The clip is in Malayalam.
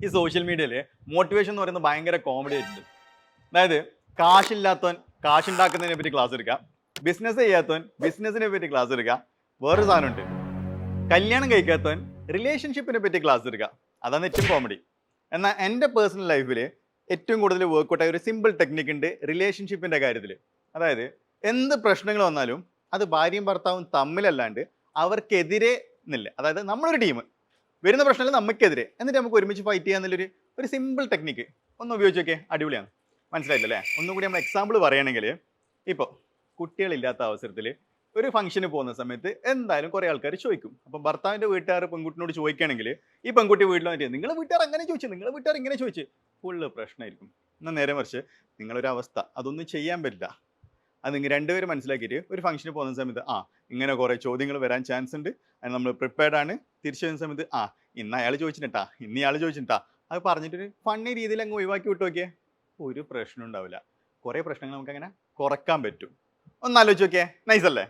ഈ സോഷ്യൽ മീഡിയയിൽ മോട്ടിവേഷൻ എന്ന് പറയുന്നത് ഭയങ്കര കോമഡി ആയിട്ടുണ്ട്. അതായത് കാശില്ലാത്തവൻ കാശുണ്ടാക്കുന്നതിനെ പറ്റി ക്ലാസ് എടുക്കാം, ബിസിനസ് ചെയ്യാത്തവൻ ബിസിനസിനെ പറ്റി ക്ലാസ് എടുക്കാം. വേറൊരു സാധനമുണ്ട്, കല്യാണം കഴിക്കാത്തവൻ റിലേഷൻഷിപ്പിനെ പറ്റി ക്ലാസ് എടുക്കാം. അതാണ് ഏറ്റവും കോമഡി. എന്നാൽ എൻ്റെ പേഴ്സണൽ ലൈഫിൽ ഏറ്റവും കൂടുതൽ വർക്കൗട്ടായ ഒരു സിമ്പിൾ ടെക്നിക്ക് ഉണ്ട് റിലേഷൻഷിപ്പിൻ്റെ കാര്യത്തിൽ. അതായത് എന്ത് പ്രശ്നങ്ങൾ വന്നാലും അത് ഭാര്യയും ഭർത്താവും തമ്മിലല്ലാണ്ട് അവർക്കെതിരെ എന്നില്ല. അതായത് നമ്മളൊരു ടീം വരുന്ന പ്രശ്നങ്ങൾ നമുക്കെതിരെ, എന്നിട്ട് നമുക്ക് ഒരുമിച്ച് ഫൈറ്റ് ചെയ്യാന്നുള്ളൊരു ഒരു സിമ്പിൾ ടെക്നിക്ക് ഒന്ന് ഉപയോഗിച്ച് നോക്കിയേ, അടിപൊളിയാണ്. മനസ്സിലായില്ലേ? ഒന്നും കൂടി നമ്മൾ എക്സാമ്പിൾ പറയുകയാണെങ്കിൽ, ഇപ്പോൾ കുട്ടികളില്ലാത്ത അവസരത്തിൽ ഒരു ഫംഗ്ഷന് പോകുന്ന സമയത്ത് എന്തായാലും കുറേ ആൾക്കാർ ചോദിക്കും. അപ്പം ഭർത്താവിൻ്റെ വീട്ടുകാർ പെൺകുട്ടിനോട് ചോദിക്കുകയാണെങ്കിൽ ഈ പെൺകുട്ടി വീട്ടിൽ വന്നിട്ട് നിങ്ങളെ വീട്ടുകാർ അങ്ങനെ ചോദിച്ചു, നിങ്ങളെ വീട്ടുകാർ ഇങ്ങനെ ചോദിച്ചു, ഫുള്ള് പ്രശ്നമായിരിക്കും. എന്നാൽ നേരെ മറിച്ച് നിങ്ങളൊരു അവസ്ഥ അതൊന്നും ചെയ്യാൻ പറ്റില്ല. അത് നിങ്ങൾ രണ്ടുപേരും മനസ്സിലാക്കിയിട്ട് ഒരു ഫംഗ്ഷന് പോകുന്ന സമയത്ത് ഇങ്ങനെ കുറേ ചോദ്യങ്ങൾ വരാൻ ചാൻസ് ഉണ്ട്, അത് നമ്മൾ പ്രിപ്പയർഡ് ആണ്. തിരിച്ചു വരുന്ന സമയത്ത് ഇന്ന് അയാൾ ചോദിച്ചിട്ടാ, ഇന്ന് ഇയാൾ ചോദിച്ചിട്ടാ, അത് പറഞ്ഞിട്ടൊരു ഫണ്ണി രീതിയിൽ അങ്ങ് ഒഴിവാക്കി വിട്ടു നോക്കിയേ, ഒരു പ്രശ്നം ഉണ്ടാവില്ല. കുറേ പ്രശ്നങ്ങൾ നമുക്ക് അങ്ങനെ കുറക്കാൻ പറ്റും. ഒന്ന് ആലോചിച്ച് നോക്കിയേ, നൈസ് അല്ലേ?